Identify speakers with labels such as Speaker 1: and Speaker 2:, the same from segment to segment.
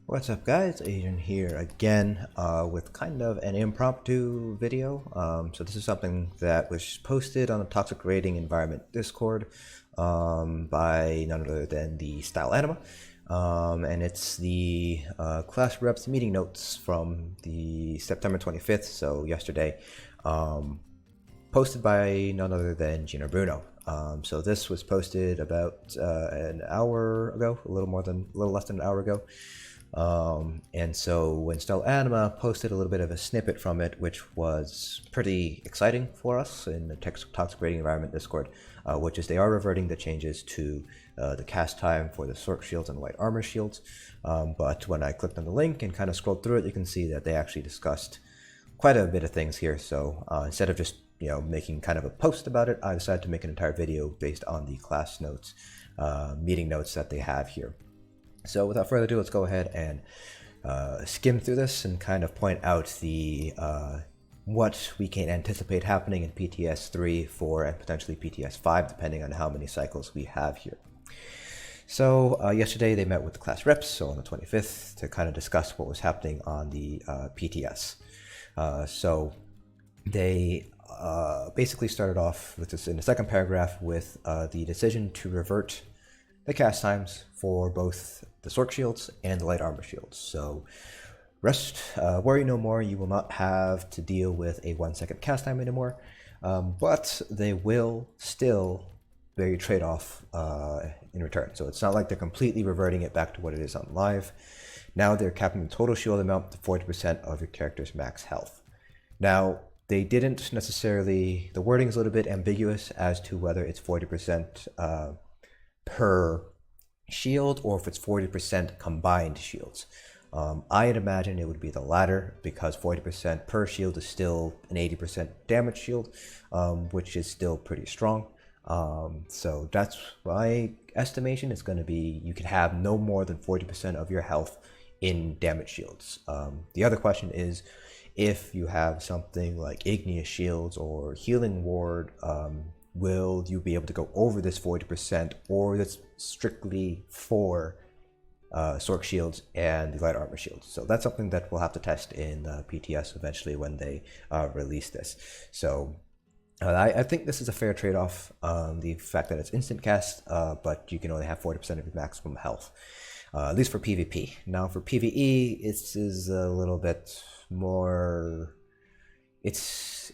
Speaker 1: What's up guys, Adrian here again with kind of an impromptu video. So this is something that was posted on the Toxic Rating Environment Discord by none other than the Style Anima. And it's the class reps meeting notes from the September 25th, so yesterday, posted by none other than Gina Bruno. So this was posted about an hour ago, a little less than an hour ago. And so when Style Anima posted a little bit of a snippet from it, which was pretty exciting for us in the Toxic Rating Environment Discord, which is they are reverting the changes to the cast time for the Sorc shields and light armor shields. But when I clicked on the link and kind of scrolled through it, you can see that they actually discussed quite a bit of things here. So instead of just making kind of a post about it, I decided to make an entire video based on the class notes, meeting notes that they have here. So without further ado, let's go ahead and skim through this and kind of point out the what we can anticipate happening in PTS 3, 4, and potentially PTS 5, depending on how many cycles we have here. So yesterday they met with the class reps, so on the 25th, to kind of discuss what was happening on the PTS. So they basically started off with this in the second paragraph with the decision to revert the cast times for both the Sorc shields and the light armor shields. So worry no more, you will not have to deal with a 1 second cast time anymore, but they will still vary trade-off in return. So it's not like they're completely reverting it back to what it is on live. Now they're capping the total shield amount to 40% of your character's max health. Now they didn't necessarily, the wording is a little bit ambiguous as to whether it's 40% per shield or if it's 40% combined shields. I'd imagine it would be the latter, because 40% per shield is still an 80% damage shield, which is still pretty strong. So that's my estimation. It's going to be, you can have no more than 40% of your health in damage shields. The other question is, if you have something like igneous shields or healing ward, will you be able to go over this 40%, or that's strictly for Sorc shields and the light armor shields? So that's something that we'll have to test in PTS eventually when they release this. So I think this is a fair trade-off, the fact that it's instant cast, but you can only have 40% of your maximum health, at least for PvP. Now for PvE, it is a little bit more, it's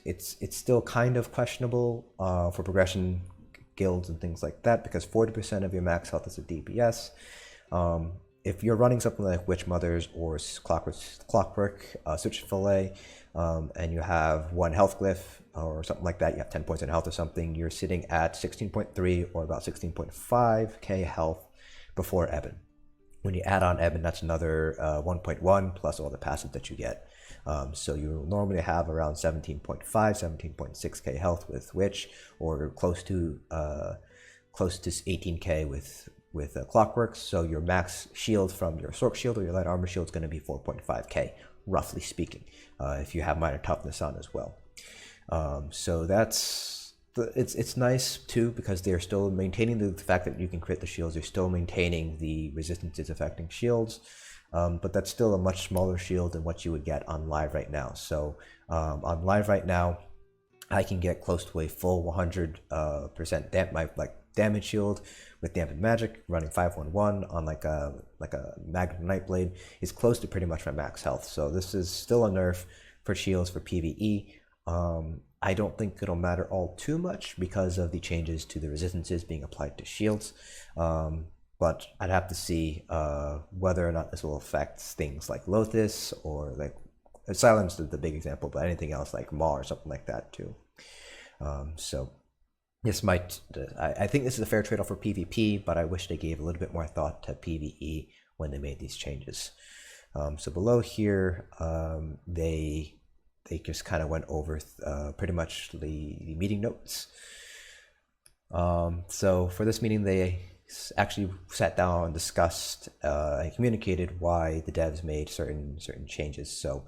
Speaker 1: still kind of questionable for progression guilds and things like that, because 40% of your max health is a DPS. If you're running something like Witch Mothers or Clockwork, Switch Fillet, and you have 1 health glyph or something like that, you have 10 points in health or something, you're sitting at 16.3 or about 16.5k health before Ebon. When you add on Ebon, that's another 1.1 plus all the passive that you get. So you normally have around 17.5, 17.6k health with Witch, or close to 18k with Clockwork. So your max shield from your Sorc shield or your light armor shield is going to be 4.5k, roughly speaking, if you have minor toughness on as well. So it's nice too, because they're still maintaining the fact that you can crit the shields. They're still maintaining the resistances affecting shields. But that's still a much smaller shield than what you would get on live right now. So on live right now, I can get close to a full 100% damage shield with dampened magic, running 511 on like a Magnum Nightblade is close to pretty much my max health. So this is still a nerf for shields for PvE. I don't think it'll matter all too much because of the changes to the resistances being applied to shields. But I'd have to see whether or not this will affect things like Lothus, or like Silence is the big example, but anything else like Maw or something like that too. So this might, I think this is a fair trade-off for PvP, but I wish they gave a little bit more thought to PvE when they made these changes. So below here, they just kind of went over pretty much the meeting notes. So for this meeting, they actually sat down and discussed and communicated why the devs made certain changes. So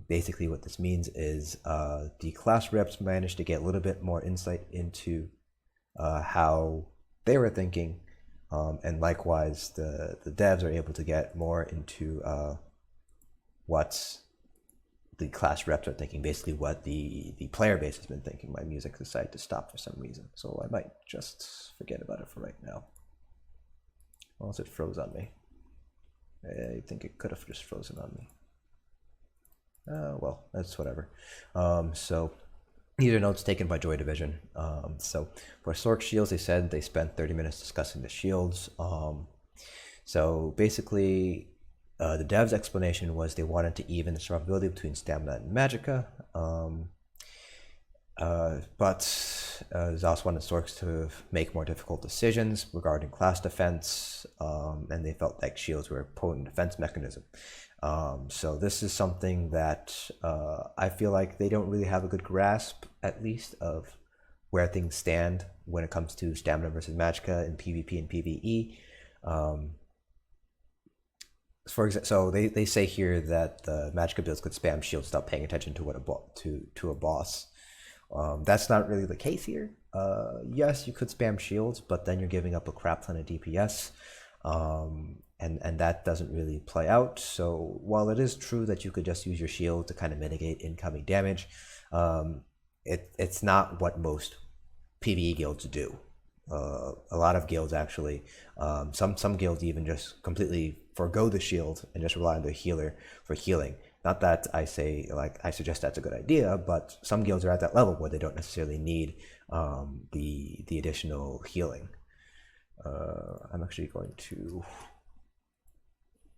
Speaker 1: basically what this means is the class reps managed to get a little bit more insight into how they were thinking And likewise, the devs are able to get more into what the class reps are thinking, basically what the player base has been thinking. My music decided to stop for some reason, so I might just forget about it for right now. Unless it froze on me. I think it could have just frozen on me. Well, that's whatever. So these are notes taken by Joy Division. So for Sorc shields, they said they spent 30 minutes discussing the shields. So basically, the devs' explanation was they wanted to even the survivability between stamina and magicka. But Zos wanted Sorcs to make more difficult decisions regarding class defense, and they felt like shields were a potent defense mechanism. So this is something that I feel like they don't really have a good grasp, at least, of where things stand when it comes to stamina versus magicka in PvP and PvE. For example, so they say here that the magicka builds could spam shields without paying attention to what a boss. That's not really the case here. Yes, you could spam shields, but then you're giving up a crap ton of DPS, and that doesn't really play out. So while it is true that you could just use your shield to kind of mitigate incoming damage, it's not what most PvE guilds do. A lot of guilds actually, some guilds even just completely forgo the shield and just rely on their healer for healing. Not that I say, like, I suggest that's a good idea, but some guilds are at that level where they don't necessarily need the additional healing. I'm actually going to,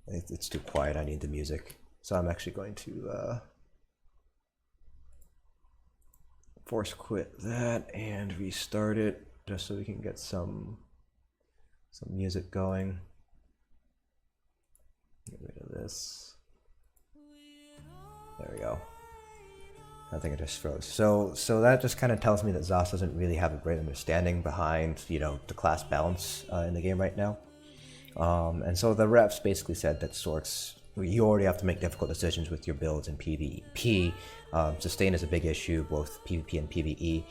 Speaker 1: it's too quiet, I need the music. So I'm actually going to force quit that and restart it just so we can get some music going. Get rid of this. There we go. I think it just froze. So that just kind of tells me that Zos doesn't really have a great understanding behind, you know, the class balance in the game right now. And so the reps basically said that Sorcs, you already have to make difficult decisions with your builds in PvP. Sustain is a big issue, both PvP and PvE.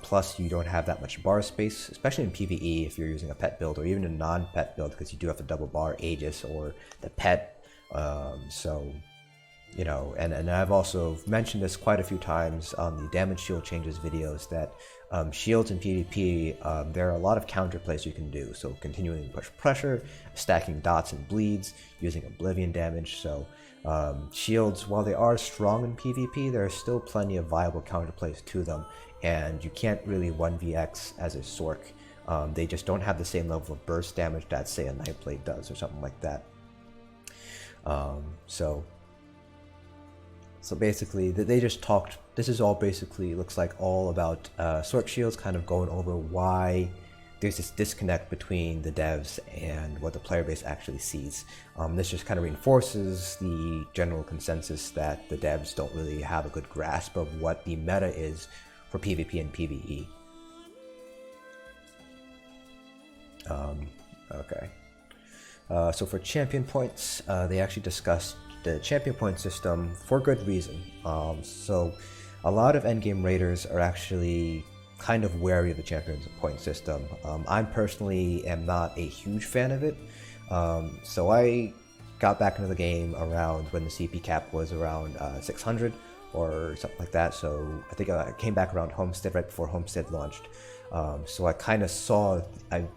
Speaker 1: Plus, you don't have that much bar space, especially in PvE if you're using a pet build or even a non-pet build, because you do have to double bar Aegis or the pet. So, you know, and I've also mentioned this quite a few times on the damage shield changes videos that shields in PvP, there are a lot of counter plays you can do. So continuing to push pressure, stacking dots and bleeds, using oblivion damage. So shields, while they are strong in PvP, there are still plenty of viable counter plays to them, and you can't really 1vx as a Sorc. They just don't have the same level of burst damage that, say, a Nightblade does or something like that. So basically, they just talked, this is all basically, looks like all about Sorc shields, kind of going over why there's this disconnect between the devs and what the player base actually sees. This just kind of reinforces the general consensus that the devs don't really have a good grasp of what the meta is for PvP and PvE. Okay. So for champion points, they actually discussed the champion point system for good reason. So a lot of endgame raiders are actually kind of wary of the champion point system. I personally am not a huge fan of it. So I got back into the game around when the CP cap was around 600 or something like that. So I think I came back around Homestead right before Homestead launched. So I kind of saw, I've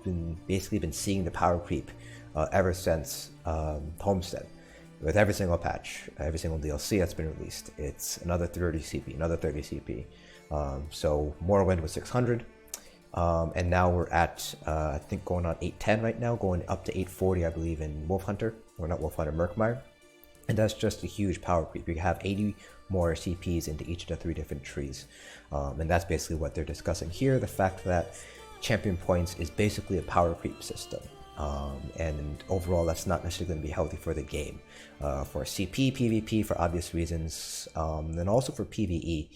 Speaker 1: basically been seeing the power creep ever since Homestead. With every single patch, every single DLC that's been released, it's another 30 CP, another 30 CP. So Morrowind was 600, and now we're at, I think going on 810 right now, going up to 840, I believe, in Wolfhunter, or not Wolfhunter, Murkmire. And that's just a huge power creep. You have 80 more CPs into each of the 3 different trees. And that's basically what they're discussing here, the fact that champion points is basically a power creep system. And overall, that's not necessarily going to be healthy for the game. For CP, PvP, for obvious reasons, and also for PvE,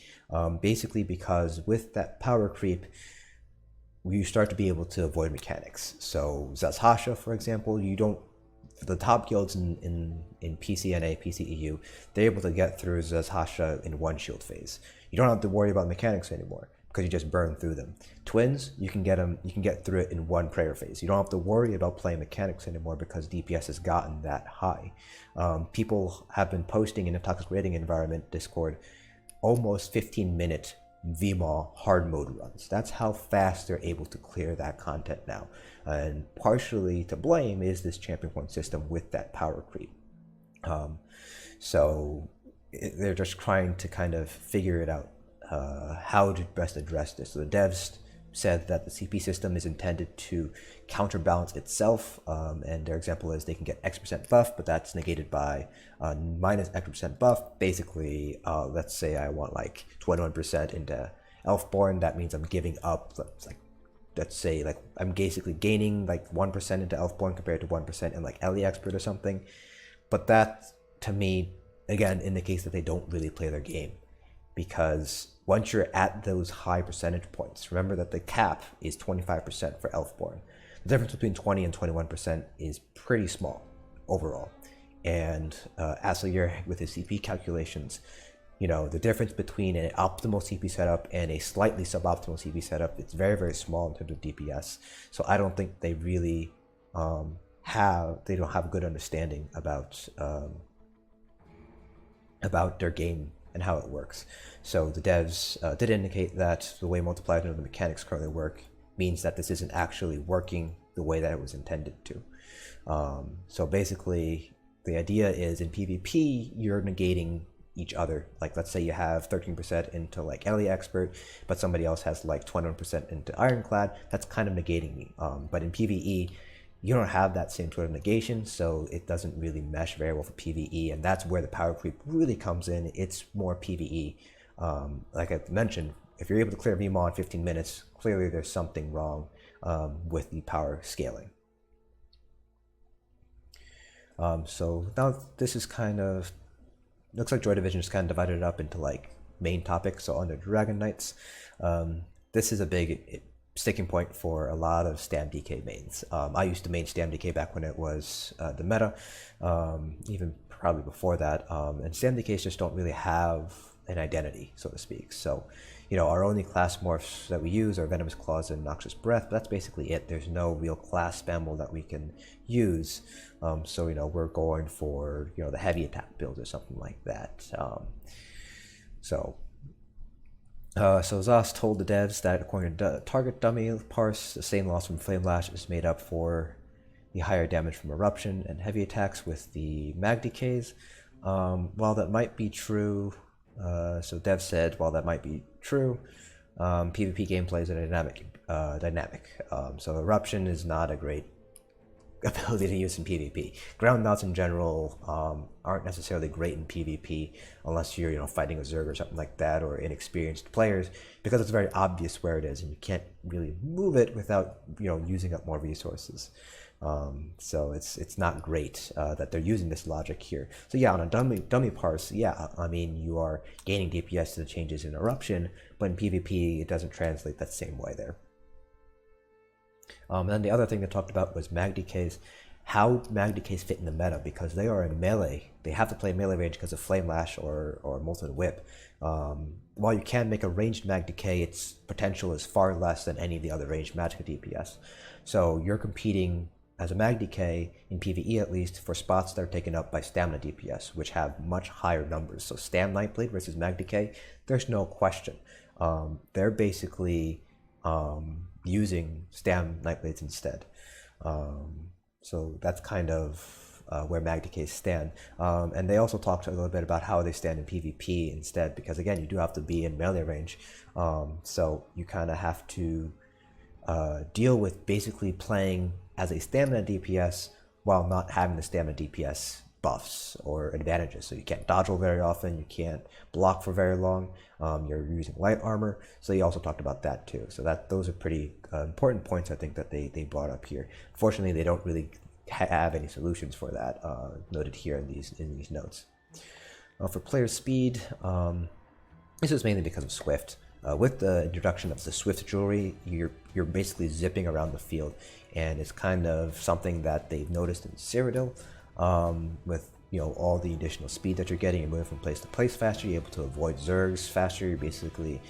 Speaker 1: basically because with that power creep, you start to be able to avoid mechanics. So Zazhasha, for example, you don't, the top guilds in PCNA, PCEU, they're able to get through Zazhasha in one shield phase. You don't have to worry about mechanics anymore. because you just burn through them. Twins, you can get through it in one prayer phase. You don't have to worry about playing mechanics anymore because DPS has gotten that high. People have been posting in the Toxic Raiding Environment Discord almost 15-minute VMAW hard mode runs. That's how fast they're able to clear that content now. And partially to blame is this champion point system with that power creep. So they're just trying to kind of figure it out, how to best address this. So the devs said that the CP system is intended to counterbalance itself, and their example is they can get X% buff, but that's negated by minus X% buff. Basically, let's say I want like 21% into Elfborn, that means I'm giving up, let's say like I'm basically gaining like 1% into Elfborn compared to 1% in like Ellie Expert or something. But that, to me, again, indicates that they don't really play their game, because once you're at those high percentage points, remember that the cap is 25% for Elfborn. The difference between 20 and 21% is pretty small overall. And Aslier, with his CP calculations, you know, the difference between an optimal CP setup and a slightly suboptimal CP setup, it's very, very small in terms of DPS. So I don't think they really don't have a good understanding about their game and how it works. So the devs did indicate that the way multipliers and the mechanics currently work means that this isn't actually working the way that it was intended to. So basically, the idea is in PvP, you're negating each other. Like, let's say you have 13% into like Ellie Expert, but somebody else has like 21% into Ironclad. That's kind of negating me. But in PvE, you don't have that same sort of negation, so it doesn't really mesh very well for PvE, and that's where the power creep really comes in. It's more PvE. Like I mentioned, if you're able to clear VMAW in 15 minutes, clearly there's something wrong with the power scaling. So now this is kind of, looks like Joy Division just kind of divided it up into like main topics. So under Dragonknights, this is a big sticking point for a lot of Stam DK mains. I used to main Stam DK back when it was the meta, even probably before that. And Stam DKs just don't really have an identity, so to speak. So, you know, our only class morphs that we use are Venomous Claws and Noxious Breath, but that's basically it. There's no real class spammable that we can use. So, you know, we're going for, you know, the heavy attack build or something like that. So Zos told the devs that according to target dummy parse, the same loss from Flame Lash is made up for the higher damage from Eruption and heavy attacks with the mag decays. While that might be true, so Dev said, while that might be true, PvP gameplay is a dynamic. So Eruption is not a great ability to use in PvP. Ground mounts in general aren't necessarily great in PvP unless you're, you know, fighting a Zerg or something like that, or inexperienced players, because it's very obvious where it is and you can't really move it without, you know, using up more resources. So it's not great that they're using this logic here. So yeah, on a dummy parse, yeah, I mean, you are gaining DPS to the changes in Eruption, but in PvP it doesn't translate that same way there. And then the other thing they talked about was mag decays, how mag decays fit in the meta, because they are in melee. They have to play melee range because of Flame Lash or Molten Whip. While you can make a ranged mag decay, its potential is far less than any of the other ranged magic DPS. So you're competing as a mag decay, in PvE at least, for spots that are taken up by stamina DPS, which have much higher numbers. So Stam Nightblade versus mag decay, there's no question. They're basically using Stam Nightblades instead. So that's kind of where mag decays stand. And they also talked a little bit about how they stand in PvP instead, because again, you do have to be in melee range. So you kind of have to deal with basically playing as a stamina DPS while not having the stamina DPS buffs or advantages. So you can't dodge roll very often, you can't block for very long, you're using light armor. So you also talked about that too. So those are pretty important points, I think, that they brought up here. Unfortunately, they don't really have any solutions for that noted here in these notes. For player speed, this is mainly because of Swift. With the introduction of the Swift jewelry, you're basically zipping around the field, and it's kind of something that they've noticed in Cyrodiil, with, all the additional speed that you're getting. You're moving from place to place faster. You're able to avoid zergs faster. You're basically,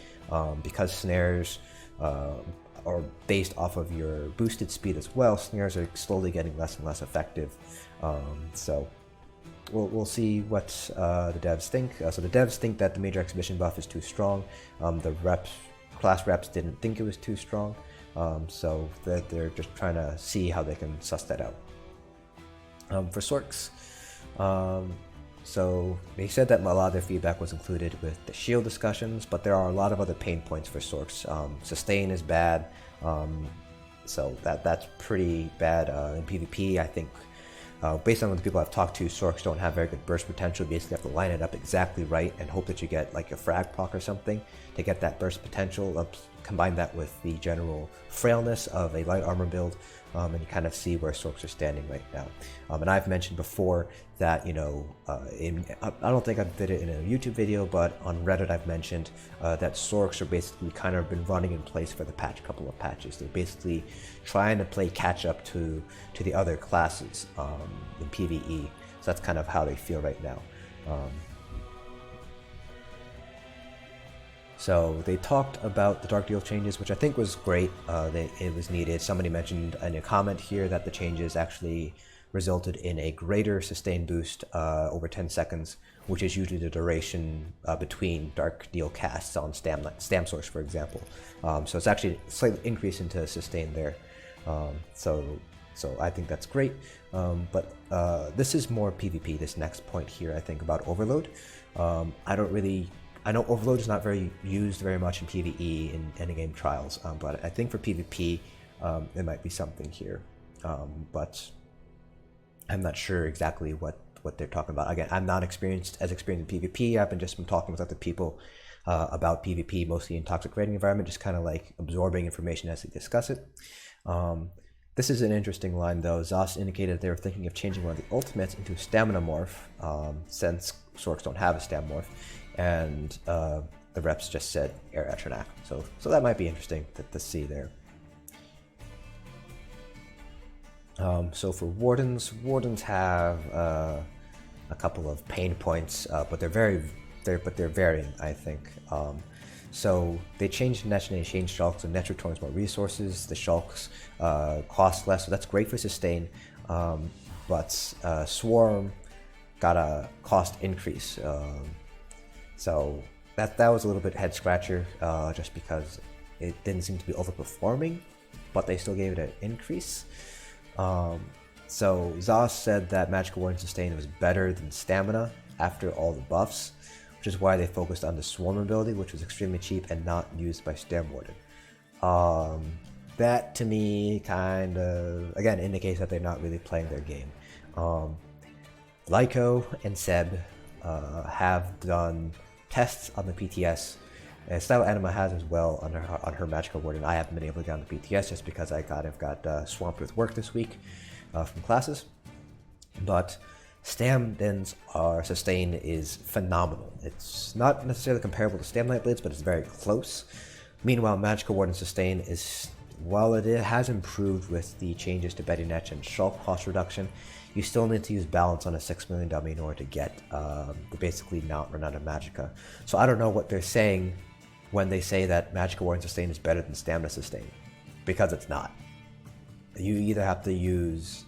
Speaker 1: because snares are based off of your boosted speed as well, snares are slowly getting less and less effective. So we'll see what the devs think. So the devs think that the major exhibition buff is too strong. The class reps didn't think it was too strong. So they're just trying to see how they can suss that out. For Sorcs, so they said that a lot of their feedback was included with the shield discussions, but there are a lot of other pain points for Sorcs. Sustain is bad, so that's pretty bad in PvP. I think based on what the people I've talked to, Sorcs don't have very good burst potential. You basically have to line it up exactly right and hope that you get like a frag proc or something to get that burst potential. Combine that with the general frailness of a light armor build, and you kind of see where Sorcs are standing right now. And I've mentioned before that, I don't think I did it in a YouTube video, but on Reddit I've mentioned that Sorcs are basically kind of been running in place for the couple of patches. They're basically trying to play catch up to the other classes in PvE. So that's kind of how they feel right now. So they talked about the Dark Deal changes, which I think was great. It was needed. Somebody mentioned in a comment here that the changes actually resulted in a greater sustain boost over 10 seconds, which is usually the duration between Dark Deal casts on Stam Source, for example. So it's actually a slight increase into sustain there. So I think that's great. But this is more PvP, this next point here, I think, about Overload. I know Overload is not used very much in PvE in endgame trials, but I think for PvP there might be something here. But I'm not sure exactly what they're talking about. Again, I'm not experienced in PvP. I've just been talking with other people about PvP, mostly in toxic raiding environment, just kind of like absorbing information as they discuss it. This is an interesting line though. Zos indicated they were thinking of changing one of the ultimates into a stamina morph, since Sorcs don't have a stam morph. And the reps just said air Etrinak. So that might be interesting to see there. So for Wardens have a couple of pain points, but they're varying, I think. So they changed Netch and they changed Shulks, so Netch returns more resources. The Shulks cost less, so that's great for sustain. But Swarm got a cost increase. So that was a little bit head scratcher, just because it didn't seem to be overperforming, but they still gave it an increase. So Zos said that Magical Warden Sustain was better than Stamina after all the buffs, which is why they focused on the Swarm ability, which was extremely cheap and not used by Stam Warden. That to me kind of, again, indicates that they're not really playing their game. Lyco and Seb have done tests on the PTS, and Style Anima has as well on her Magical Warden. I haven't been able to get on the PTS just because I got swamped with work this week from classes. But Stamden's sustain is phenomenal. It's not necessarily comparable to Stam Nightblades, but it's very close. Meanwhile, Magical Warden sustain is, while it has improved with the changes to Betty Netch and Shulk cost reduction, you still need to use balance on a 6 million dummy in order to get basically not run out of Magicka. So I don't know what they're saying when they say that Magical Warden Sustain is better than Stamina Sustain, because it's not. You either have to use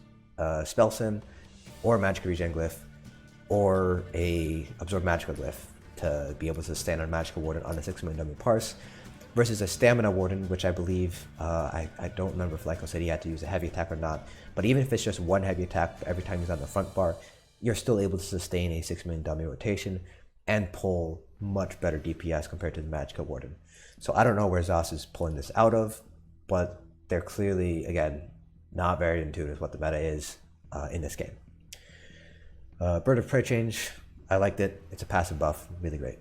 Speaker 1: Spell Sim, or Magic Regen Glyph, or a Absorb Magicka Glyph to be able to sustain on Magical Warden on a 6 million dummy parse, versus a Stamina Warden, which I believe, I don't remember if Lyco said he had to use a heavy attack or not, but even if it's just one heavy attack every time he's on the front bar, you're still able to sustain a 6 million dummy rotation and pull much better DPS compared to the Magicka Warden. So I don't know where Zos is pulling this out of, but they're clearly, again, not very in tune with what the meta is in this game. Bird of Prey change, I liked it. It's a passive buff, really great.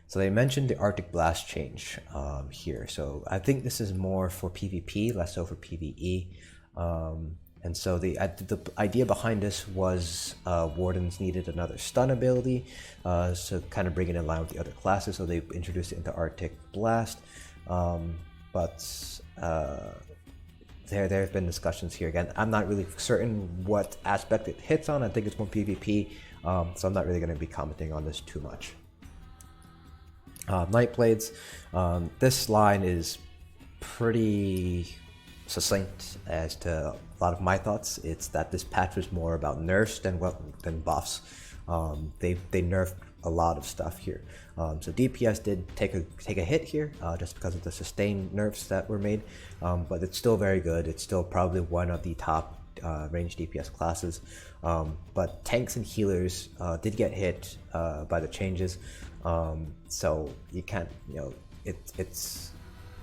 Speaker 1: So they mentioned the Arctic Blast change here. So I think this is more for PvP, less so for PvE. And so the idea behind this was Wardens needed another stun ability, so kind of bring it in line with the other classes. So they introduced it into Arctic Blast. But there have been discussions here. Again, I'm not really certain what aspect it hits on. I think it's more PvP, so I'm not really going to be commenting on this too much. Nightblades. This line is pretty succinct as to a lot of my thoughts. It's that this patch was more about nerfs than buffs. They nerfed a lot of stuff here. So DPS did take a hit here just because of the sustained nerfs that were made, but it's still very good. It's still probably one of the top range DPS classes. But tanks and healers did get hit by the changes. So you can't,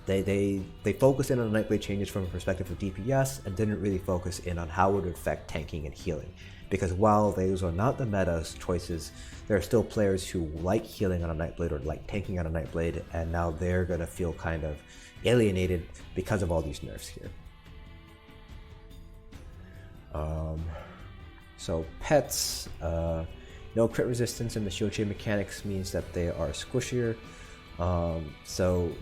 Speaker 1: they focused in on the Nightblade changes from a perspective of DPS and didn't really focus in on how it would affect tanking and healing. Because while those are not the meta choices, there are still players who like healing on a Nightblade or like tanking on a Nightblade, and now they're going to feel kind of alienated because of all these nerfs here. So pets, no crit resistance in the shield chain mechanics means that they are squishier. So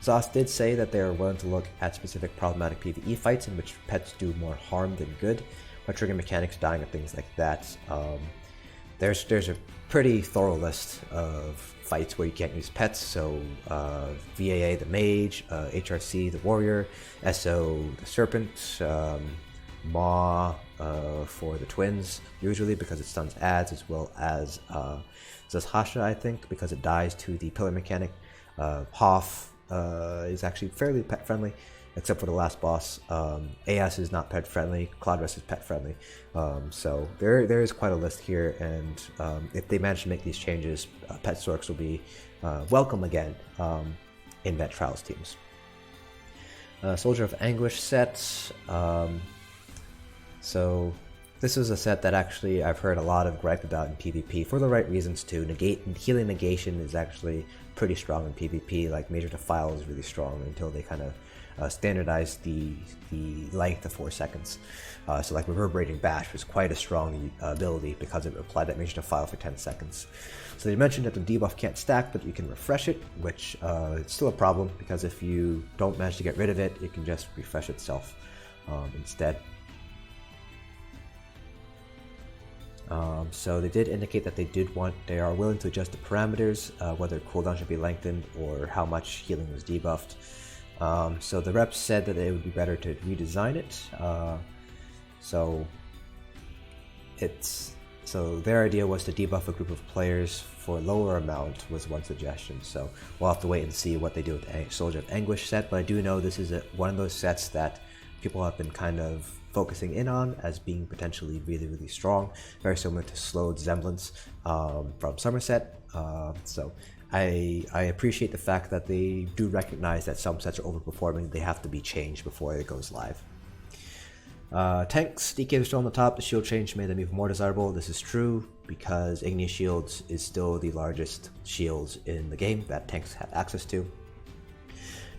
Speaker 1: Zos did say that they are willing to look at specific problematic PvE fights in which pets do more harm than good, by triggering mechanics, dying, and things like that. There's a pretty thorough list of fights where you can't use pets. So VAA the mage, HRC the warrior, SO the serpent, Maw for the twins usually because it stuns ads, as well as Zashasha, I think, because it dies to the pillar mechanic. Hoff is actually fairly pet friendly, except for the last boss. AS is not pet friendly, Cloudrest is pet friendly. So there is quite a list here, and if they manage to make these changes, pet Sorcs will be welcome again in Vet Trials teams. Soldier of Anguish set. So this is a set that actually I've heard a lot of gripe about in PvP for the right reasons too. Healing negation is actually pretty strong in PvP. Like Major Defile is really strong until they kind of standardize the length of 4 seconds. So like Reverberating Bash was quite a strong ability because it applied that Major Defile for 10 seconds. So they mentioned that the debuff can't stack, but you can refresh it, which it's still a problem because if you don't manage to get rid of it, it can just refresh itself instead. So they did indicate that they are willing to adjust the parameters, whether cooldown should be lengthened or how much healing was debuffed. So the reps said that it would be better to redesign it. So their idea was to debuff a group of players for a lower amount was one suggestion. So we'll have to wait and see what they do with the Soldier of Anguish set. But I do know this is one of those sets that people have been kind of focusing in on as being potentially really, really strong, very similar to Slowed Semblance from Somerset. So I appreciate the fact that they do recognize that some sets are overperforming. They have to be changed before it goes live. Tanks, DK is still on the top. The shield change made them even more desirable. This is true because Igneous Shields is still the largest shields in the game that tanks have access to.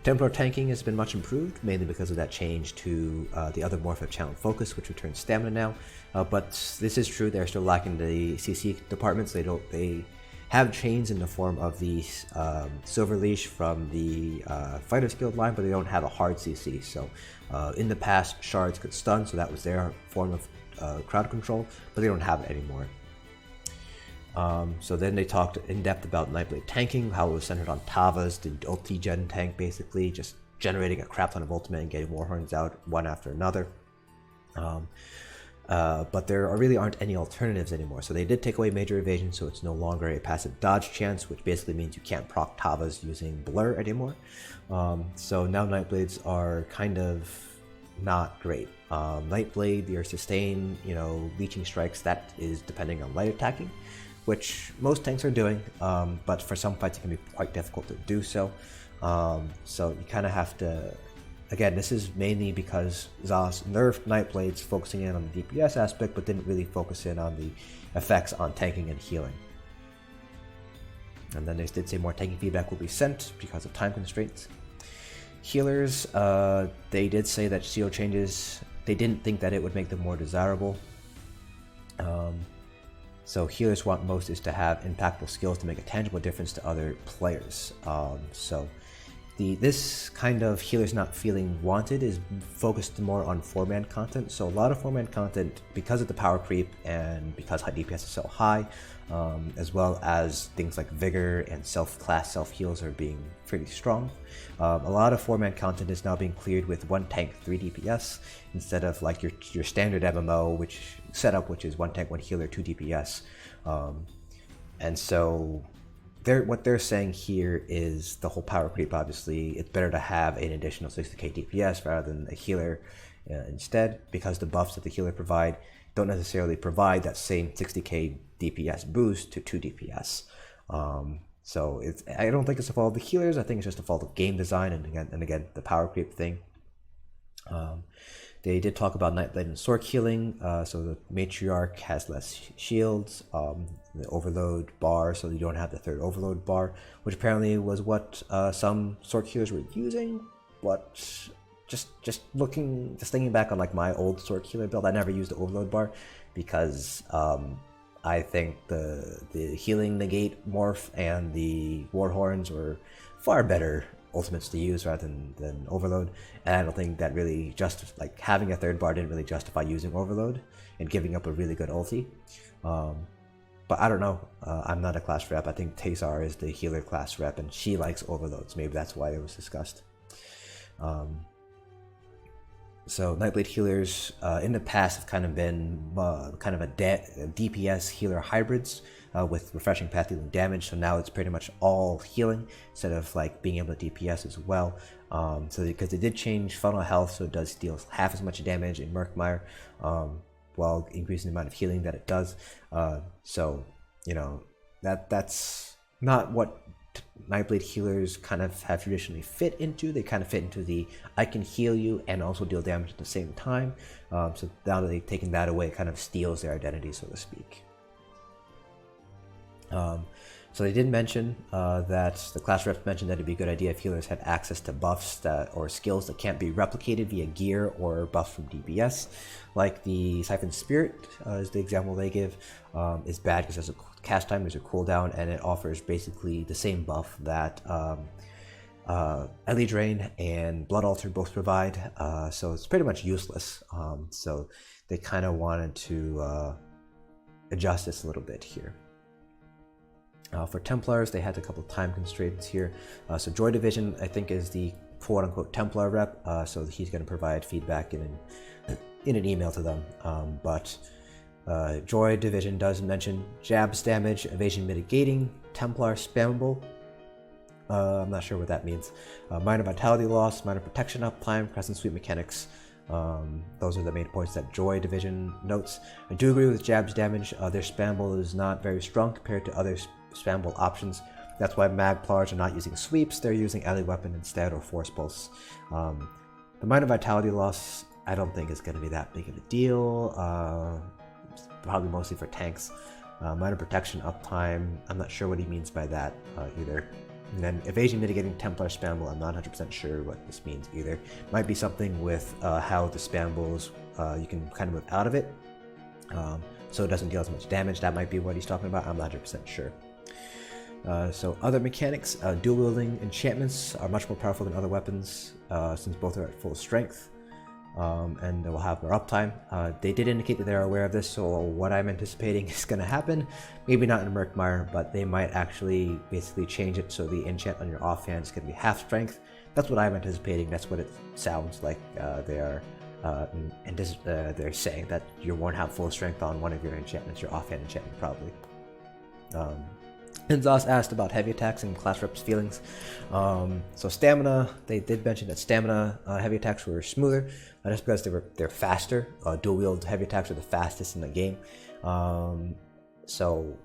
Speaker 1: Templar tanking has been much improved, mainly because of that change to the other morph of Channel Focus, which returns stamina now. But this is true; they're still lacking the CC departments. They have chains in the form of the Silver Leash from the Fighters Guild line, but they don't have a hard CC. So in the past, shards could stun, so that was their form of crowd control, but they don't have it anymore. So then they talked in depth about Nightblade tanking, how it was centered on Tava's, the ulti gen tank, basically just generating a crap ton of ultimate and getting warhorns out one after another. But there really aren't any alternatives anymore. So they did take away Major Evasion, so it's no longer a passive dodge chance, which basically means you can't proc Tava's using Blur anymore. So now Nightblades are kind of not great. Nightblade, your sustain, leeching strikes, that is depending on light attacking, which most tanks are doing, but for some fights it can be quite difficult to do so. So you kind of have to, again, this is mainly because Zos nerfed Nightblades, focusing in on the DPS aspect, but didn't really focus in on the effects on tanking and healing. And then they did say more tanking feedback will be sent because of time constraints. Healers, they did say that shield changes, they didn't think that it would make them more desirable. So healers want most is to have impactful skills to make a tangible difference to other players. So this kind of healers not feeling wanted is focused more on 4-man content. So a lot of 4-man content, because of the power creep and because high DPS is so high, as well as things like vigor and self-class self-heals are being pretty strong. A lot of 4-man content is now being cleared with 1 tank 3 DPS instead of like your standard MMO setup, which is 1 tank 1 healer 2 DPS. And so what they're saying here is the whole power creep. Obviously, it's better to have an additional 60k DPS rather than a healer instead, because the buffs that the healer provide don't necessarily provide that same 60k DPS boost to 2 DPS. So I don't think it's a fault of the healers. I think it's just a fault of game design and again the power creep thing. They did talk about Nightblade and Sorc healing, so the Matriarch has less shields, the overload bar, so you don't have the 3rd overload bar, which apparently was what some Sorc healers were using, but just thinking back on like my old Sorc healer build, I never used the overload bar because I think the healing negate morph and the war horns were far better ultimates to use rather than overload, and I don't think that really like having a 3rd bar didn't really justify using overload and giving up a really good ulti. But I don't know, I'm not a class rep. I think Taysar is the healer class rep and she likes overloads. Maybe that's why it was discussed. So Nightblade healers in the past have kind of been kind of a DPS healer hybrids with refreshing path dealing damage. So now it's pretty much all healing instead of like being able to DPS as well. So because they did change funnel health, so it does deal half as much damage in Murkmire while increasing the amount of healing that it does. So you know that's not what Nightblade healers kind of have traditionally fit into. They kind of fit into the I can heal you and also deal damage at the same time. So now that they've taken that away, it kind of steals their identity, so to speak. So they did mention that the class reps mentioned that it'd be a good idea if healers had access to buffs or skills that can't be replicated via gear or buffs from DPS. Like the Siphon Spirit is the example they give, is bad because there's a cast time, there's a cooldown, and it offers basically the same buff that Ellie Drain and Blood Altar both provide, so it's pretty much useless. So they kind of wanted to adjust this a little bit here. For Templars, they had a couple of time constraints here. So Joy Division, I think, is the quote-unquote Templar rep, so he's going to provide feedback in an email to them. But Joy Division does mention jabs damage, evasion mitigating, Templar spammable. I'm not sure what that means. Minor vitality loss, minor protection uptime, crescent sweep mechanics. Those are the main points that Joy Division notes. I do agree with jabs damage. Their spammable is not very strong compared to other spammable options. That's why Magplars are not using sweeps. They're using ally weapon instead, or force pulse. The minor vitality loss I don't think is going to be that big of a deal. Probably mostly for tanks. Minor protection uptime, I'm not sure what he means by that either. And then evasion mitigating Templar spammable, I'm not 100% sure what this means either. Might be something with how the spammables, you can kind of move out of it, so it doesn't deal as much damage. That might be what he's talking about, I'm not 100% sure. So other mechanics, dual wielding enchantments are much more powerful than other weapons since both are at full strength, and they will have more uptime. They did indicate that they're aware of this, so what I'm anticipating is going to happen, maybe not in Murkmire, but they might actually basically change it so the enchant on your offhand is going to be half strength. That's what I'm anticipating. That's what it sounds like they're saying, that you won't have full strength on one of your enchantments, your offhand enchantment probably. And Zos asked about heavy attacks and class reps' feelings. So stamina, they did mention that stamina heavy attacks were smoother, just because they're faster. Dual wield heavy attacks are the fastest in the game. So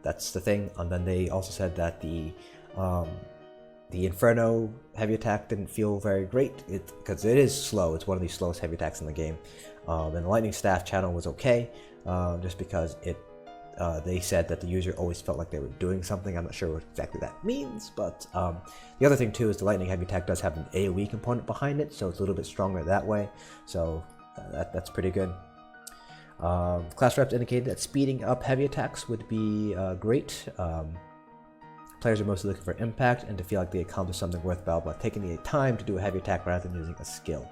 Speaker 1: that's the thing. And then they also said that the Inferno heavy attack didn't feel very great because it is slow. It's one of the slowest heavy attacks in the game. And the Lightning Staff channel was okay, just because they said that the user always felt like they were doing something. I'm not sure what exactly that means, but the other thing too is the lightning heavy attack does have an AoE component behind it, so it's a little bit stronger that way, so that's pretty good. Class reps indicated that speeding up heavy attacks would be great. Players are mostly looking for impact and to feel like they accomplished something worthwhile by taking the time to do a heavy attack rather than using a skill.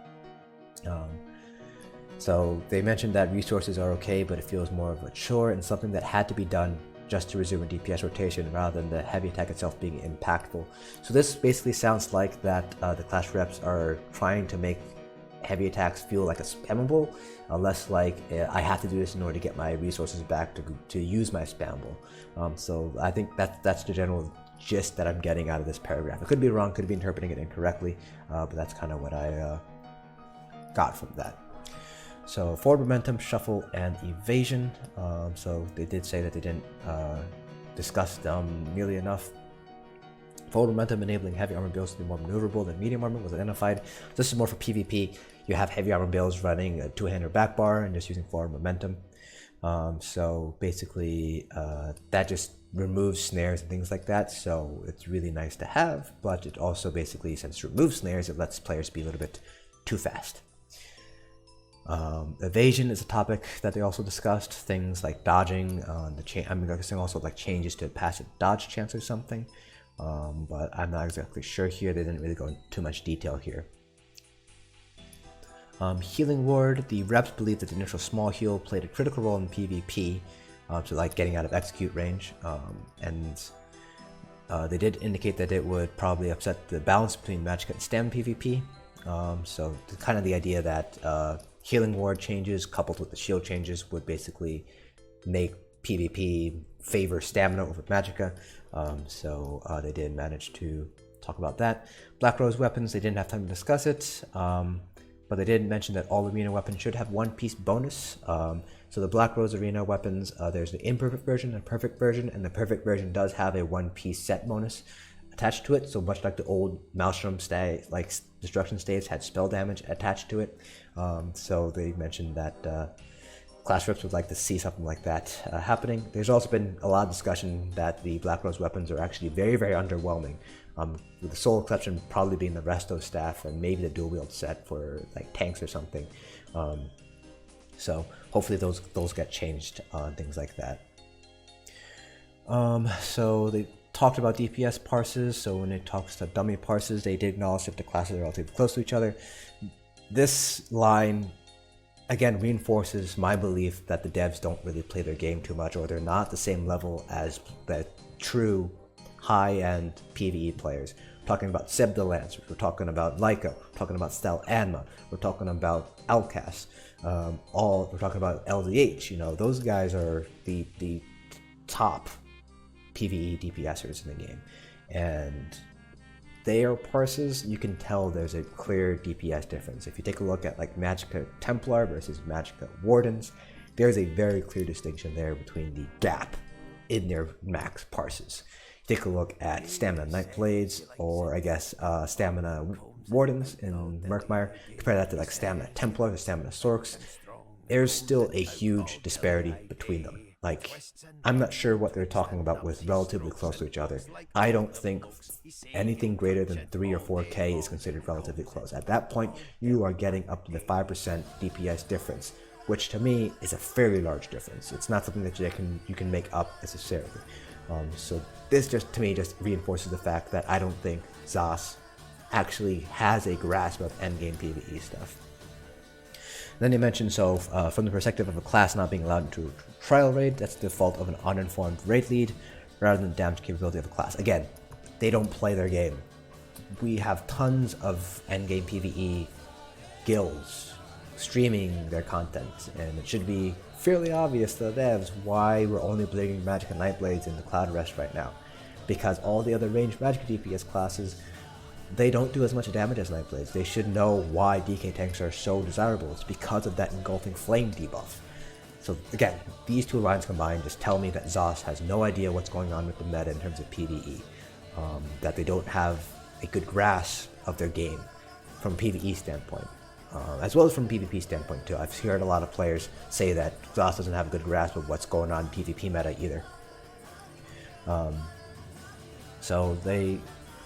Speaker 1: So they mentioned that resources are okay, but it feels more of a chore and something that had to be done just to resume a DPS rotation rather than the heavy attack itself being impactful. So this basically sounds like that the class reps are trying to make heavy attacks feel like a spammable, less like I have to do this in order to get my resources back to use my spammable. So I think that's the general gist that I'm getting out of this paragraph. I could be wrong, could be interpreting it incorrectly, but that's kind of what I got from that. So forward momentum, shuffle, and evasion. So they did say that they didn't discuss them nearly enough. Forward momentum enabling heavy armor builds to be more maneuverable than medium armor was identified. This is more for PvP. You have heavy armor builds running a two-hander back bar and just using forward momentum. So basically that just removes snares and things like that. So it's really nice to have, but it also basically, since it removes snares, it lets players be a little bit too fast. Evasion is a topic that they also discussed. Things like dodging, I'm guessing also like changes to passive dodge chance or something. But I'm not exactly sure here. They didn't really go into too much detail here. Healing ward. The reps believe that the initial small heal played a critical role in PvP, so like getting out of execute range, and they did indicate that it would probably upset the balance between magic and stam PvP. So kind of the idea that healing ward changes coupled with the shield changes would basically make PvP favor stamina over magicka. So they did manage to talk about that. Black Rose weapons, they didn't have time to discuss it, but they did mention that all arena weapons should have one piece bonus. So the Black Rose arena weapons, there's the imperfect version and perfect version, and the perfect version does have a one piece set bonus attached to it. So much like the old Maelstrom like destruction staves had spell damage attached to it. So they mentioned that class reps would like to see something like that happening. There's also been a lot of discussion that the Black Rose weapons are actually very, very underwhelming, with the sole exception probably being the Resto staff and maybe the dual wield set for like tanks or something. So hopefully those get changed on things like that. So they talked about DPS parses. So when it talks to dummy parses, they did acknowledge if the classes are relatively close to each other. This line again reinforces my belief that the devs don't really play their game too much, or they're not the same level as the true high-end PvE players. We're talking about Seb the Lance, we're talking about Lyca, we're talking about Stel Anma, we're talking about Outcast, we're talking about LDH. You know, those guys are the top PvE DPSers in the game, and their parses, you can tell there's a clear DPS difference. If you take a look at like Magicka Templar versus Magicka Wardens, there's a very clear distinction there between the gap in their max parses. Take a look at Stamina Nightblades, or I guess Stamina Wardens in Murkmire. Compare that to like Stamina Templar or Stamina Sorcs. There's still a huge disparity between them. Like, I'm not sure what they're talking about with relatively close to each other. I don't think anything greater than 3 or 4k is considered relatively close. At that point, you are getting up to the 5% DPS difference, which to me is a fairly large difference. It's not something that you can make up necessarily. So this to me reinforces the fact that I don't think Zos actually has a grasp of endgame PvE stuff. Then they mentioned, from the perspective of a class not being allowed into trial raid, that's the fault of an uninformed raid lead rather than the damage capability of a class. Again, they don't play their game. We have tons of endgame PvE guilds streaming their content, and it should be fairly obvious to the devs why we're only bringing Magic and Nightblades into Cloud Rest right now. Because all the other ranged Magic DPS classes, they don't do as much damage as Nightblades. They should know why DK tanks are so desirable. It's because of that engulfing flame debuff. So again, these two lines combined just tell me that Zos has no idea what's going on with the meta in terms of PvE. That they don't have a good grasp of their game from a PvE standpoint. As well as from PvP standpoint too. I've heard a lot of players say that Zos doesn't have a good grasp of what's going on in PvP meta either. So they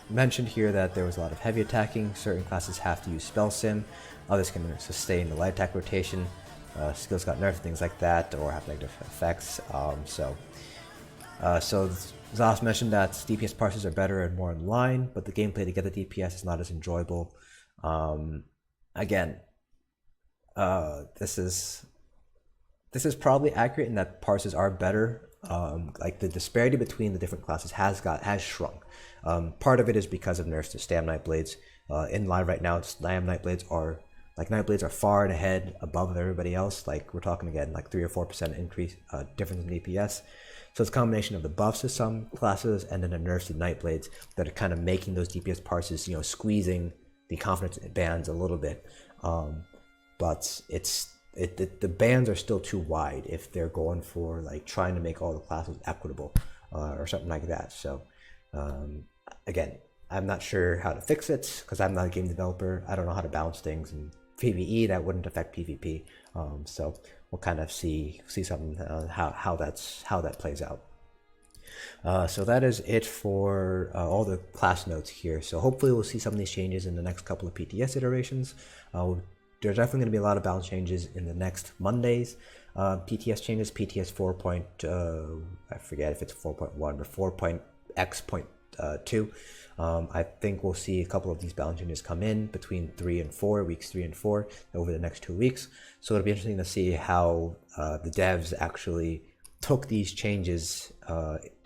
Speaker 1: mentioned here that there was a lot of heavy attacking. Certain classes have to use spell sim, others can sustain the light attack rotation, skills got nerfed, things like that, or have negative effects. So Zos mentioned that DPS parsers are better and more in line, but the gameplay to get the DPS is not as enjoyable. Again, this is probably accurate in that parsers are better. Like the disparity between the different classes has shrunk. Part of it is because of nerfs to Stam Nightblades. In line right now, Stam Nightblades are far and ahead above everybody else. Like we're talking again like 3 or 4% increase difference in DPS. So it's a combination of the buffs to some classes and then the nerfs to Nightblades that are kind of making those DPS parsers, you know, squeezing the confidence bands a little bit. But the bands are still too wide if they're going for like trying to make all the classes equitable or something like that. So again, I'm not sure how to fix it because I'm not a game developer. I don't know how to balance things, and PvE that wouldn't affect PvP. So we'll kind of see something how that plays out. So that is it for all the class notes here. So hopefully we'll see some of these changes in the next couple of PTS iterations. There's definitely going to be a lot of balance changes in the next Mondays. PTS changes, PTS 4. I forget if it's 4.1 or 4.x.2. I think we'll see a couple of these balance changes come in between weeks 3 and 4 over the next 2 weeks. So it'll be interesting to see how the devs actually took these changes,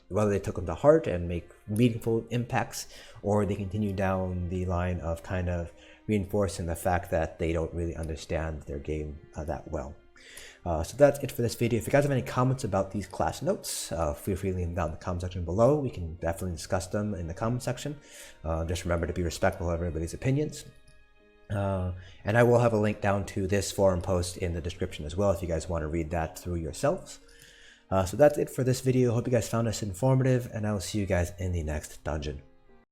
Speaker 1: whether they took them to heart and make meaningful impacts, or they continue down the line of kind of reinforcing the fact that they don't really understand their game that well. So that's it for this video. If you guys have any comments about these class notes, feel free to leave them down in the comment section below. We can definitely discuss them in the comment section. Just remember to be respectful of everybody's opinions. And I will have a link down to this forum post in the description as well if you guys want to read that through yourselves. So that's it for this video. Hope you guys found this informative, and I will see you guys in the next dungeon.